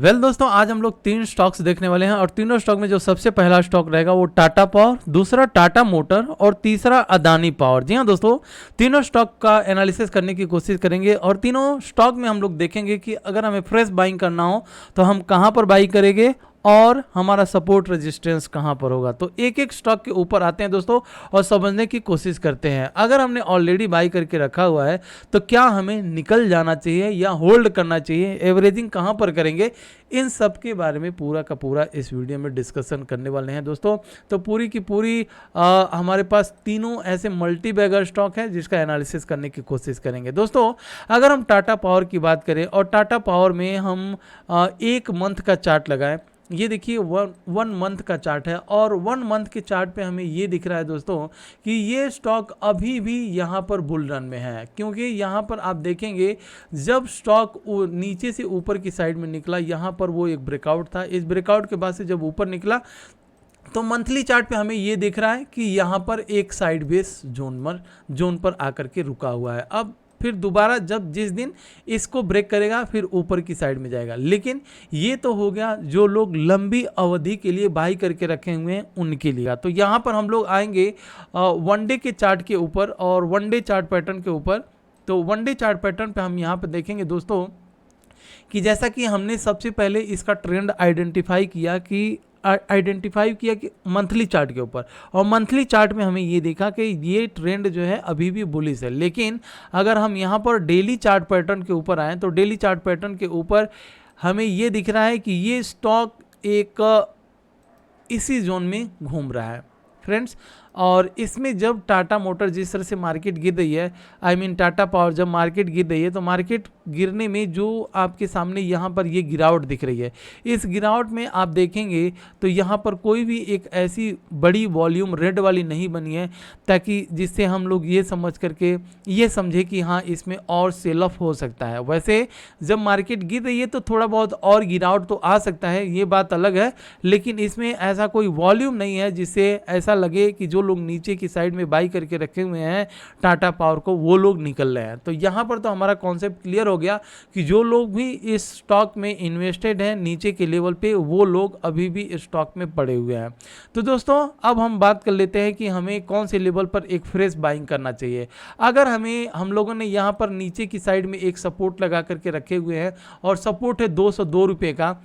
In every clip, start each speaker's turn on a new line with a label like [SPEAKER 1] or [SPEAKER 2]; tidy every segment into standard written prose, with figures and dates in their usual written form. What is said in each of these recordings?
[SPEAKER 1] दोस्तों आज हम लोग 3 स्टॉक्स देखने वाले हैं और तीनों स्टॉक में जो सबसे पहला स्टॉक रहेगा वो टाटा पावर, दूसरा टाटा मोटर और तीसरा अदानी पावर। जी हाँ दोस्तों, तीनों स्टॉक का एनालिसिस करने की कोशिश करेंगे और तीनों स्टॉक में हम लोग देखेंगे कि अगर हमें फ्रेश बाइंग करना हो तो हम कहाँ पर बाई करेंगे और हमारा सपोर्ट रेजिस्टेंस कहाँ पर होगा। तो एक एक स्टॉक के ऊपर आते हैं दोस्तों और समझने की कोशिश करते हैं। अगर हमने ऑलरेडी बाई करके रखा हुआ है तो क्या हमें निकल जाना चाहिए या होल्ड करना चाहिए, एवरेजिंग कहाँ पर करेंगे, इन सब के बारे में पूरा का पूरा इस वीडियो में डिस्कशन करने वाले हैं दोस्तों। तो पूरी की पूरी हमारे पास तीनों ऐसे मल्टी बैगर स्टॉक है जिसका एनालिसिस करने की कोशिश करेंगे दोस्तों। अगर हम टाटा पावर की बात करें और टाटा पावर में हम एक मंथ का चार्ट लगाएं, ये देखिए वन मंथ का चार्ट है और 1 मंथ के चार्ट पे हमें ये दिख रहा है दोस्तों कि ये स्टॉक अभी भी यहाँ पर बुल रन में है। क्योंकि यहाँ पर आप देखेंगे जब स्टॉक नीचे से ऊपर की साइड में निकला, यहाँ पर वो एक ब्रेकआउट था, इस ब्रेकआउट के बाद से जब ऊपर निकला तो मंथली चार्ट पे हमें ये दिख रहा है कि यहाँ पर एक साइड बेस जोन पर आकर के रुका हुआ है। अब फिर दोबारा जब जिस दिन इसको ब्रेक करेगा फिर ऊपर की साइड में जाएगा। लेकिन ये तो हो गया जो लोग लंबी अवधि के लिए बाई करके रखे हुए हैं उनके लिए। तो यहाँ पर हम लोग आएंगे वन डे के चार्ट के ऊपर और वन डे चार्ट पैटर्न के ऊपर। तो वन डे चार्ट पैटर्न पे हम यहाँ पर देखेंगे दोस्तों कि जैसा कि हमने सबसे पहले इसका ट्रेंड आइडेंटिफाई किया कि मंथली चार्ट के ऊपर, और मंथली चार्ट में हमें ये देखा कि ये ट्रेंड जो है अभी भी बुलिश है। लेकिन अगर हम यहाँ पर डेली चार्ट पैटर्न के ऊपर आएँ तो डेली चार्ट पैटर्न के ऊपर हमें ये दिख रहा है कि ये स्टॉक एक इसी जोन में घूम रहा है फ्रेंड्स। और इसमें जब टाटा मोटर जिस तरह से मार्केट गिर रही है, टाटा पावर जब मार्केट गिर रही है तो मार्केट गिरने में जो आपके सामने यहाँ पर ये गिरावट दिख रही है, इस गिरावट में आप देखेंगे तो यहाँ पर कोई भी एक ऐसी बड़ी वॉल्यूम रेड वाली नहीं बनी है ताकि जिससे हम लोग ये समझ करके ये समझे कि हाँ इसमें और सेल ऑफ हो सकता है। वैसे जब मार्केट गिर रही है तो थोड़ा बहुत और गिरावट तो आ सकता है, ये बात अलग है, लेकिन इसमें ऐसा कोई वॉल्यूम नहीं है जिससे ऐसा लगे कि जो लोग नीचे की साइड में बाई करके रखे हुए हैं टाटा पावर को वो लोग निकल रहे हैं। तो यहाँ पर तो हमारा कॉन्सेप्ट क्लियर हो गया कि जो लोग भी इस स्टॉक में इन्वेस्टेड हैं नीचे के लेवल पे वो लोग अभी भी इस स्टॉक में पड़े हुए हैं। तो दोस्तों अब हम बात कर लेते हैं कि हमें कौन से लेवल पर एक फ्रेश बाइंग करना चाहिए। अगर हम लोगों ने यहाँ पर नीचे की साइड में एक सपोर्ट लगा करके रखे हुए हैं और सपोर्ट है 202 रुपये का,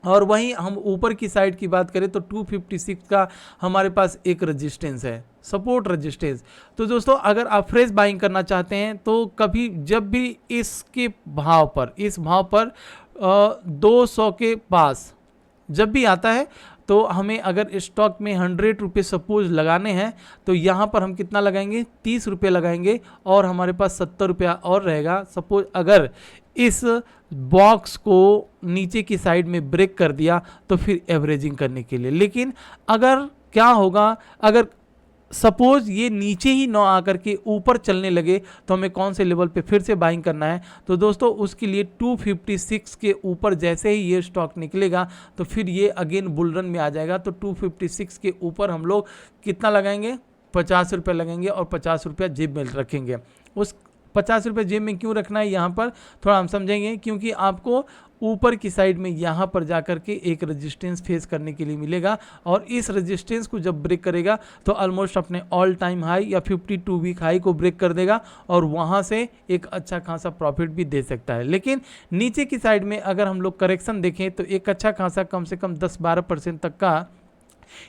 [SPEAKER 1] और वहीं हम ऊपर की साइड की बात करें तो 256 का हमारे पास एक रेजिस्टेंस है, सपोर्ट रेजिस्टेंस। तो दोस्तों अगर आप फ्रेश बाइंग करना चाहते हैं तो कभी जब भी इस भाव पर 200 के पास जब भी आता है तो हमें अगर स्टॉक में 100 रुपये सपोज लगाने हैं तो यहाँ पर हम कितना लगाएंगे, 30 रुपये लगाएंगे और हमारे पास 70 रुपया और रहेगा। सपोज अगर इस बॉक्स को नीचे की साइड में ब्रेक कर दिया तो फिर एवरेजिंग करने के लिए। लेकिन अगर क्या होगा, अगर सपोज ये नीचे ही ना आकर के ऊपर चलने लगे तो हमें कौन से लेवल पे फिर से बाइंग करना है। तो दोस्तों उसके लिए 256 के ऊपर जैसे ही ये स्टॉक निकलेगा तो फिर ये अगेन बुल रन में आ जाएगा। तो 256 के ऊपर हम लोग कितना लगाएंगे, 50 रुपये लगेंगे और 50 रुपया जेब में रखेंगे। उस 50 रुपये जेब में क्यों रखना है यहाँ पर थोड़ा हम समझेंगे, क्योंकि आपको ऊपर की साइड में यहाँ पर जाकर के एक रेजिस्टेंस फेस करने के लिए मिलेगा और इस रेजिस्टेंस को जब ब्रेक करेगा तो ऑलमोस्ट अपने ऑल टाइम हाई या 52 वीक हाई को ब्रेक कर देगा और वहाँ से एक अच्छा खासा प्रॉफिट भी दे सकता है। लेकिन नीचे की साइड में अगर हम लोग करेक्शन देखें तो एक अच्छा खासा कम से कम 10-12% तक का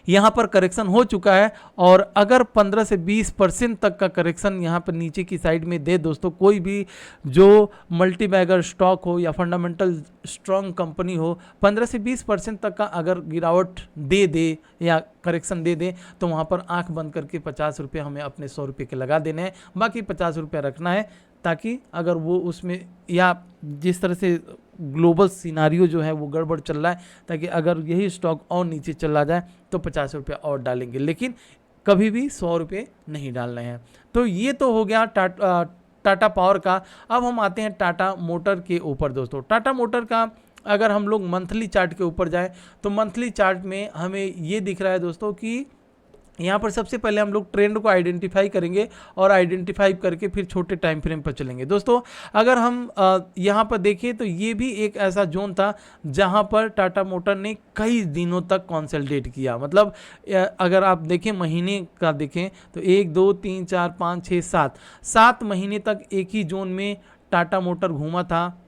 [SPEAKER 1] यहाँ पर करेक्शन हो चुका है। और अगर 15 से 20% तक का करेक्शन यहाँ पर नीचे की साइड में दे दोस्तों, कोई भी जो मल्टी बैगर स्टॉक हो या फंडामेंटल स्ट्रॉन्ग कंपनी हो, 15 से 20% तक का अगर गिरावट दे या करेक्शन दे तो वहाँ पर आंख बंद करके 50 रुपये हमें अपने 100 रुपये के लगा देने हैं, बाकी 50 रुपये रखना है ताकि अगर वो उसमें या जिस तरह से ग्लोबल सिनारियो जो है वो गड़बड़ चल रहा है ताकि अगर यही स्टॉक और नीचे चला जाए तो 50 रुपये और डालेंगे, लेकिन कभी भी 100 रुपये नहीं डालने हैं। तो ये तो हो गया टाटा पावर का। अब हम आते हैं टाटा मोटर के ऊपर दोस्तों। टाटा मोटर का अगर हम लोग मंथली चार्ट के ऊपर जाएं तो मंथली चार्ट में हमें ये दिख रहा है दोस्तों कि यहाँ पर सबसे पहले हम लोग ट्रेंड को आइडेंटिफाई करेंगे और आइडेंटिफाई करके फिर छोटे टाइम फ्रेम पर चलेंगे। दोस्तों अगर हम यहाँ पर देखें तो ये भी एक ऐसा जोन था जहाँ पर टाटा मोटर ने कई दिनों तक कंसोलिडेट किया। मतलब अगर आप देखें महीने का देखें तो 1 2 3 4 5 6 7 महीने तक एक ही जोन में टाटा मोटर घूमा था।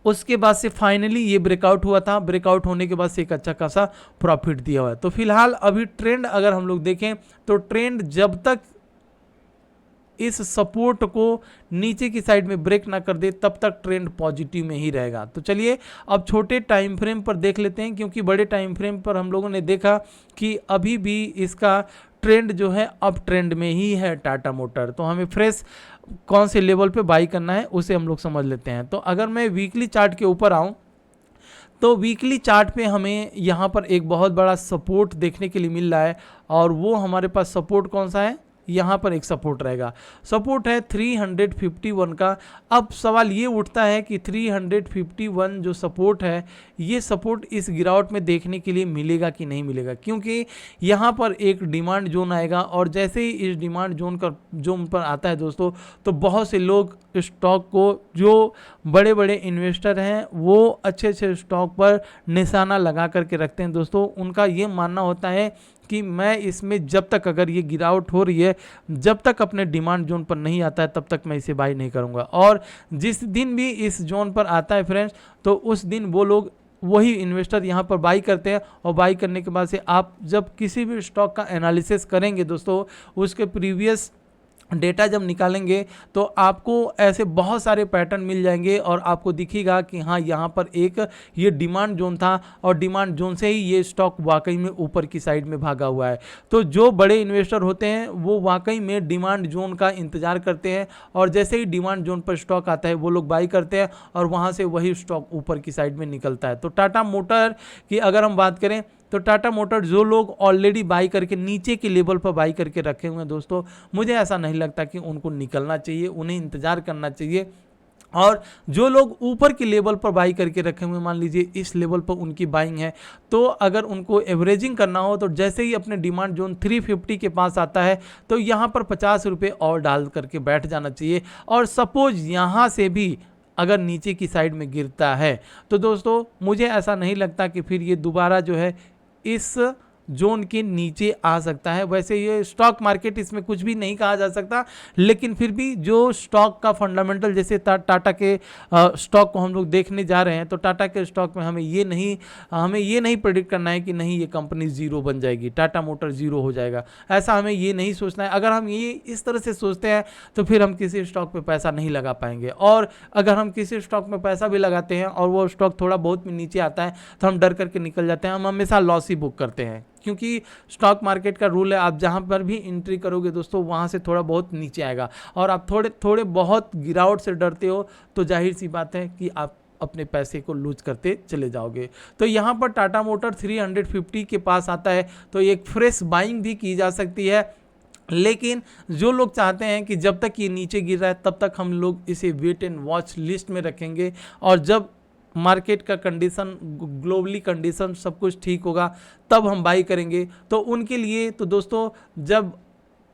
[SPEAKER 1] उसके बाद से फाइनली ये ब्रेकआउट हुआ था। ब्रेकआउट होने के बाद से एक अच्छा खासा प्रॉफिट दिया हुआ है। तो फिलहाल अभी ट्रेंड अगर हम लोग देखें तो ट्रेंड जब तक इस सपोर्ट को नीचे की साइड में ब्रेक ना कर दे तब तक ट्रेंड पॉजिटिव में ही रहेगा। तो चलिए अब छोटे टाइम फ्रेम पर देख लेते हैं, क्योंकि बड़े टाइम फ्रेम पर हम लोगों ने देखा कि अभी भी इसका ट्रेंड जो है अप ट्रेंड में ही है टाटा मोटर। तो हमें फ्रेश कौन से लेवल पे बाई करना है उसे हम लोग समझ लेते हैं। तो अगर मैं वीकली चार्ट के ऊपर आऊं तो वीकली चार्ट पे हमें यहाँ पर एक बहुत बड़ा सपोर्ट देखने के लिए मिल रहा है, और वो हमारे पास सपोर्ट कौन सा है, यहाँ पर एक सपोर्ट रहेगा। सपोर्ट है 351 का। अब सवाल ये उठता है कि 351 जो सपोर्ट है ये सपोर्ट इस गिरावट में देखने के लिए मिलेगा कि नहीं मिलेगा, क्योंकि यहाँ पर एक डिमांड जोन आएगा, और जैसे ही इस डिमांड जोन पर आता है दोस्तों तो बहुत से लोग स्टॉक को, जो बड़े बड़े इन्वेस्टर हैं वो अच्छे अच्छे स्टॉक पर निशाना लगा करके रखते हैं दोस्तों। उनका ये मानना होता है कि मैं इसमें जब तक अगर ये गिरावट हो रही है, जब तक अपने डिमांड जोन पर नहीं आता है तब तक मैं इसे बाई नहीं करूंगा। और जिस दिन भी इस जोन पर आता है फ्रेंड्स तो उस दिन वो लोग, वही इन्वेस्टर यहाँ पर बाई करते हैं, और बाई करने के बाद से आप जब किसी भी स्टॉक का एनालिसिस करेंगे दोस्तों, उसके प्रीवियस डेटा जब निकालेंगे तो आपको ऐसे बहुत सारे पैटर्न मिल जाएंगे, और आपको दिखेगा कि हाँ यहाँ पर एक ये डिमांड जोन था, और डिमांड जोन से ही ये स्टॉक वाकई में ऊपर की साइड में भागा हुआ है। तो जो बड़े इन्वेस्टर होते हैं वो वाकई में डिमांड जोन का इंतजार करते हैं, और जैसे ही डिमांड जोन पर स्टॉक आता है वो लोग बाई करते हैं, और वहाँ से वही स्टॉक ऊपर की साइड में निकलता है। तो टाटा मोटर की अगर हम बात करें तो टाटा मोटर जो लोग ऑलरेडी बाई करके नीचे के लेवल पर बाई करके रखे हुए हैं दोस्तों, मुझे ऐसा नहीं लगता कि उनको निकलना चाहिए, उन्हें इंतज़ार करना चाहिए। और जो लोग ऊपर के लेवल पर बाई करके रखे हुए, मान लीजिए इस लेवल पर उनकी बाइंग है, तो अगर उनको एवरेजिंग करना हो तो जैसे ही अपने डिमांड जोन 350 के पास आता है तो यहाँ पर 50 रुपये और डाल करके बैठ जाना चाहिए। और सपोज यहाँ से भी अगर नीचे की साइड में गिरता है तो दोस्तों मुझे ऐसा नहीं लगता कि फिर ये दोबारा जो है इस जोन के नीचे आ सकता है। वैसे ये स्टॉक मार्केट, इसमें कुछ भी नहीं कहा जा सकता, लेकिन फिर भी जो स्टॉक का फंडामेंटल, जैसे टाटा के स्टॉक को हम लोग देखने जा रहे हैं तो टाटा के स्टॉक में हमें ये नहीं प्रेडिक्ट करना है कि नहीं ये कंपनी जीरो बन जाएगी, टाटा मोटर जीरो हो जाएगा, ऐसा हमें ये नहीं सोचना है। अगर हम ये इस तरह से सोचते हैं तो फिर हम किसी स्टॉक पे पैसा नहीं लगा पाएंगे, और अगर हम किसी स्टॉक में पैसा भी लगाते हैं और वो स्टॉक थोड़ा बहुत नीचे आता है तो हम डर करके निकल जाते हैं, हम हमेशा लॉस ही बुक करते हैं। क्योंकि स्टॉक मार्केट का रूल है, आप जहां पर भी एंट्री करोगे दोस्तों वहां से थोड़ा बहुत नीचे आएगा, और आप थोड़े बहुत गिरावट से डरते हो तो जाहिर सी बात है कि आप अपने पैसे को लूज करते चले जाओगे। तो यहाँ पर टाटा मोटर 350 के पास आता है तो एक फ्रेश बाइंग भी की जा सकती है, लेकिन जो लोग चाहते हैं कि जब तक ये नीचे गिर रहा है तब तक हम लोग इसे वेट एंड वॉच लिस्ट में रखेंगे, और जब मार्केट का कंडीशन, ग्लोबली कंडीशन सब कुछ ठीक होगा तब हम बाई करेंगे। तो उनके लिए तो दोस्तों जब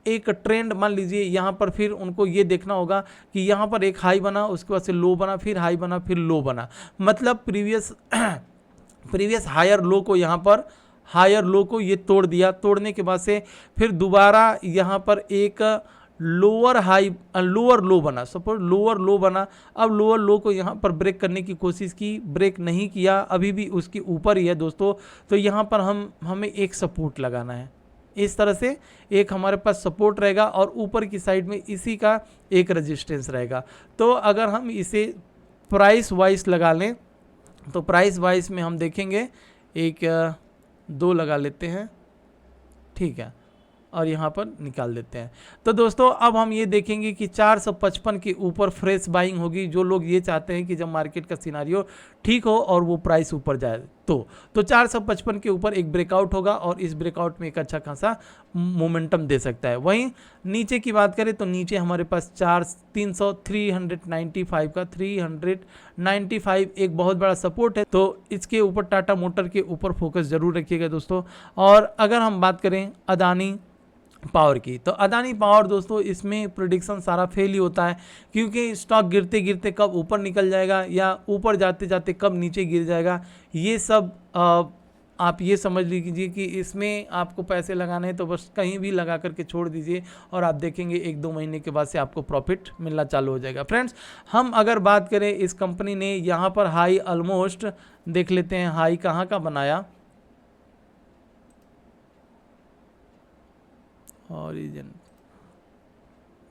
[SPEAKER 1] एक ट्रेंड, मान लीजिए यहाँ पर, फिर उनको ये देखना होगा कि यहाँ पर एक हाई बना, उसके बाद से लो बना, फिर हाई बना, फिर लो बना, मतलब प्रीवियस हायर लो को, यहाँ पर हायर लो को ये तोड़ दिया। तोड़ने के बाद से फिर दोबारा यहाँ पर एक लोअर लो बना, सपोज लोअर लो बना। अब लोअर लो को यहाँ पर ब्रेक करने की कोशिश की, ब्रेक नहीं किया, अभी भी उसके ऊपर ही है दोस्तों। तो यहाँ पर हमें एक सपोर्ट लगाना है, इस तरह से एक हमारे पास सपोर्ट रहेगा, और ऊपर की साइड में इसी का एक रेजिस्टेंस रहेगा। तो अगर हम इसे प्राइस वाइज लगा लें तो प्राइस वाइज में हम देखेंगे, एक 2 लगा लेते हैं, ठीक है, और यहाँ पर निकाल देते हैं। तो दोस्तों अब हम ये देखेंगे कि 455 के ऊपर फ्रेश बाइंग होगी। जो लोग ये चाहते हैं कि जब मार्केट का सिनारियो ठीक हो और वो प्राइस ऊपर जाए, तो 455 के ऊपर एक ब्रेकआउट होगा और इस ब्रेकआउट में एक अच्छा खासा मोमेंटम दे सकता है। वहीं नीचे की बात करें तो नीचे हमारे पास 395 का 395 एक बहुत बड़ा सपोर्ट है, तो इसके ऊपर टाटा मोटर के ऊपर फोकस जरूर रखिएगा दोस्तों। और अगर हम बात करें अदानी पावर की, तो अदानी पावर दोस्तों इसमें प्रेडिक्शन सारा फेल ही होता है, क्योंकि स्टॉक गिरते गिरते कब ऊपर निकल जाएगा या ऊपर जाते जाते कब नीचे गिर जाएगा, ये सब आप ये समझ लीजिए कि इसमें आपको पैसे लगाने हैं तो बस कहीं भी लगा करके छोड़ दीजिए और आप देखेंगे 1-2 महीने के बाद से आपको प्रॉफिट मिलना चालू हो जाएगा। फ्रेंड्स, हम अगर बात करें इस कंपनी ने यहाँ पर हाई ऑलमोस्ट देख लेते हैं, हाई कहाँ का बनाया, ओरिजिन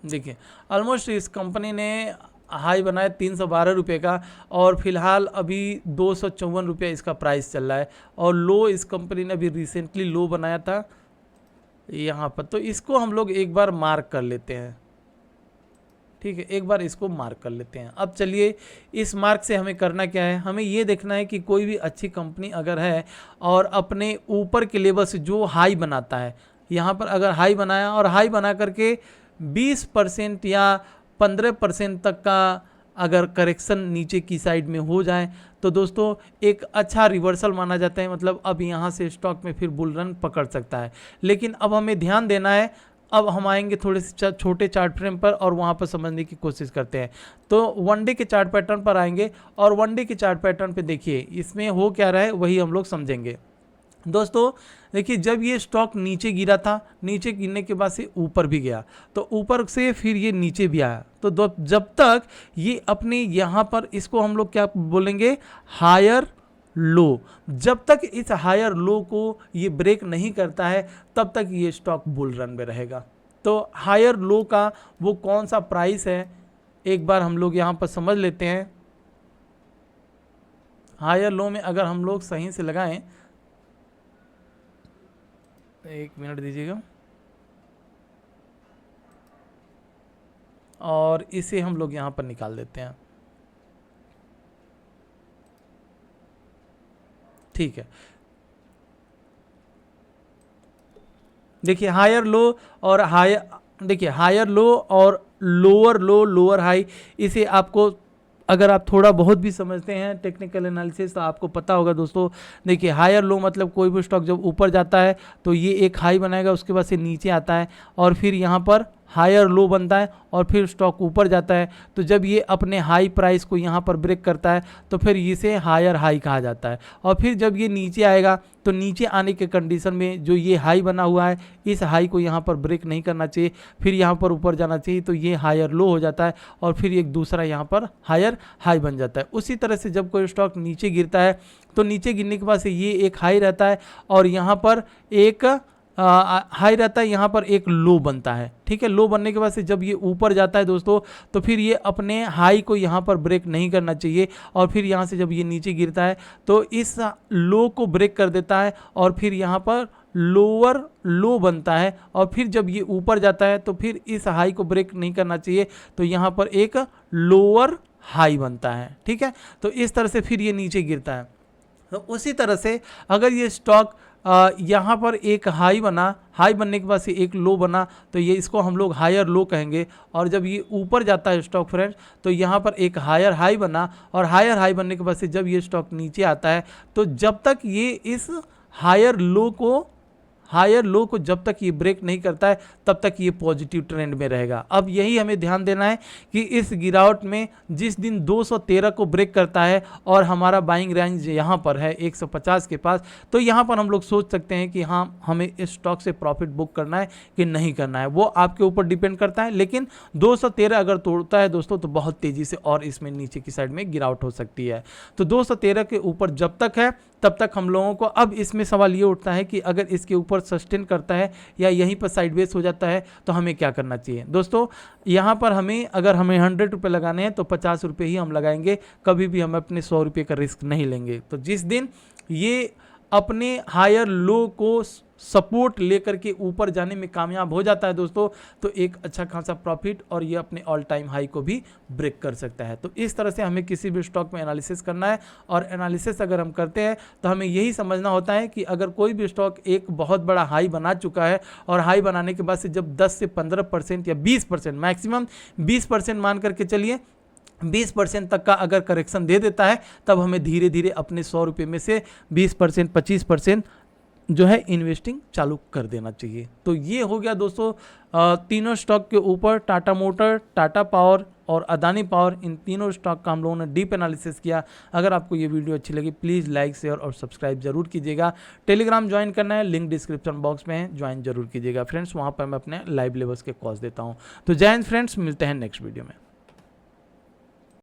[SPEAKER 1] देखिए ऑलमोस्ट इस कंपनी ने हाई बनाया 312 रुपये का और फिलहाल अभी 254 रुपये इसका प्राइस चल रहा है। और लो इस कंपनी ने अभी रिसेंटली लो बनाया था यहाँ पर, तो इसको हम लोग एक बार मार्क कर लेते हैं। ठीक है, एक बार इसको मार्क कर लेते हैं। अब चलिए इस मार्क से हमें करना क्या है, हमें ये देखना है कि कोई भी अच्छी कंपनी अगर है और अपने ऊपर के लेवल से जो हाई बनाता है, यहाँ पर अगर हाई बनाया और हाई बना करके 20% या 15% तक का अगर करेक्शन नीचे की साइड में हो जाए तो दोस्तों एक अच्छा रिवर्सल माना जाता है, मतलब अब यहाँ से स्टॉक में फिर बुल रन पकड़ सकता है। लेकिन अब हमें ध्यान देना है, अब हम आएंगे थोड़े से छोटे चार्ट फ्रेम पर और वहाँ पर समझने की कोशिश करते हैं। तो वन डे के चार्ट पैटर्न पर आएंगे और वन डे के चार्ट पैटर्न पे देखिए इसमें हो क्या रहा है वही हम लोग समझेंगे। दोस्तों देखिए जब ये स्टॉक नीचे गिरा था, नीचे गिरने के बाद से ऊपर भी गया, तो ऊपर से फिर ये नीचे भी आया, तो जब तक ये अपने यहाँ पर, इसको हम लोग क्या बोलेंगे, हायर लो, जब तक इस हायर लो को ये ब्रेक नहीं करता है तब तक ये स्टॉक बुल रन में रहेगा। तो हायर लो का वो कौन सा प्राइस है एक बार हम लोग यहाँ पर समझ लेते हैं। हायर लो में अगर हम लोग सही से लगाएं, एक मिनट दीजिएगा, और इसे हम लोग यहाँ पर निकाल देते हैं। ठीक है, देखिए हायर लो और हायर, देखिए हायर लो और लोअर लो लोअर हाई, इसे आपको अगर आप थोड़ा बहुत भी समझते हैं टेक्निकल एनालिसिस तो आपको पता होगा दोस्तों। देखिए हायर लो मतलब कोई भी स्टॉक जब ऊपर जाता है तो ये एक हाई बनाएगा, उसके बाद से नीचे आता है और फिर यहाँ पर हायर लो बनता है और फिर स्टॉक ऊपर जाता है। तो जब ये अपने हाई प्राइस को यहाँ पर ब्रेक करता है तो फिर इसे हायर हाई कहा जाता है। और फिर जब ये नीचे आएगा तो नीचे आने के कंडीशन में जो ये हाई बना हुआ है इस हाई को यहाँ पर ब्रेक नहीं करना चाहिए, फिर यहाँ पर ऊपर जाना चाहिए, तो ये हायर लो हो जाता है और फिर एक दूसरा यहाँ पर हायर हाई बन जाता है। उसी तरह से जब कोई स्टॉक नीचे गिरता है तो नीचे गिरने के बाद से ये एक हाई रहता है और यहाँ पर एक हाई रहता है, यहाँ पर एक लो बनता है। ठीक है, लो बनने के बाद से जब ये ऊपर जाता है दोस्तों तो फिर ये अपने हाई को यहाँ पर ब्रेक नहीं करना चाहिए और फिर यहाँ से जब ये नीचे गिरता है तो इस लो को ब्रेक कर देता है और फिर यहाँ पर लोअर लो बनता है और फिर जब ये ऊपर जाता है तो फिर इस हाई को ब्रेक नहीं करना चाहिए, तो यहाँ पर एक लोअर हाई बनता है। ठीक है, तो इस तरह से फिर ये नीचे गिरता है। तो उसी तरह से अगर ये स्टॉक यहाँ पर एक हाई बना, हाई बनने के बाद से एक लो बना, तो ये इसको हम लोग हायर लो कहेंगे। और जब ये ऊपर जाता है स्टॉक फ्रेंड्स तो यहाँ पर एक हायर हाई बना और हायर हाई बनने के बाद से जब ये स्टॉक नीचे आता है तो जब तक ये इस हायर लो को जब तक ये ब्रेक नहीं करता है तब तक ये पॉजिटिव ट्रेंड में रहेगा। अब यही हमें ध्यान देना है कि इस गिरावट में जिस दिन 213 को ब्रेक करता है और हमारा बाइंग रेंज यहाँ पर है 150 के पास, तो यहाँ पर हम लोग सोच सकते हैं कि हाँ हमें इस स्टॉक से प्रॉफिट बुक करना है कि नहीं करना है, वो आपके ऊपर डिपेंड करता है। लेकिन 213 अगर तोड़ता है दोस्तों तो बहुत तेज़ी से और इसमें नीचे की साइड में गिरावट हो सकती है। तो 213 के ऊपर जब तक है तब तक हम लोगों को, अब इसमें सवाल ये उठता है कि अगर इसके ऊपर सस्टेन करता है या यहीं पर साइडवेज हो जाता है तो हमें क्या करना चाहिए। दोस्तों यहाँ पर अगर हमें 100 रुपये लगाने हैं तो 50 रुपये ही हम लगाएंगे, कभी भी हम अपने 100 रुपये का रिस्क नहीं लेंगे। तो जिस दिन ये अपने हायर लो को सपोर्ट लेकर के ऊपर जाने में कामयाब हो जाता है दोस्तों, तो एक अच्छा खासा प्रॉफिट और ये अपने ऑल टाइम हाई को भी ब्रेक कर सकता है। तो इस तरह से हमें किसी भी स्टॉक में एनालिसिस करना है, और एनालिसिस अगर हम करते हैं तो हमें यही समझना होता है कि अगर कोई भी स्टॉक एक बहुत बड़ा हाई बना चुका है, और हाई बनाने के बाद से जब 10 से 15% या 20%, मैक्सिमम 20% मान करके चलिए, 20% तक का अगर करेक्शन दे देता है, तब हमें धीरे धीरे अपने 100 रुपये में से 20%, 25% जो है इन्वेस्टिंग चालू कर देना चाहिए। तो ये हो गया दोस्तों तीनों स्टॉक के ऊपर, टाटा मोटर, टाटा पावर और अदानी पावर, इन तीनों स्टॉक का हम लोगों ने डीप एनालिसिस किया। अगर आपको ये वीडियो अच्छी लगी प्लीज़ लाइक, शेयर और सब्सक्राइब जरूर कीजिएगा। टेलीग्राम ज्वाइन करना है, लिंक डिस्क्रिप्शन बॉक्स में है, ज्वाइन जरूर कीजिएगा फ्रेंड्स। वहाँ पर मैं अपने लाइव लेवल्स के कॉल्स देता हूँ। तो जय हिंद फ्रेंड्स, मिलते हैं नेक्स्ट वीडियो में।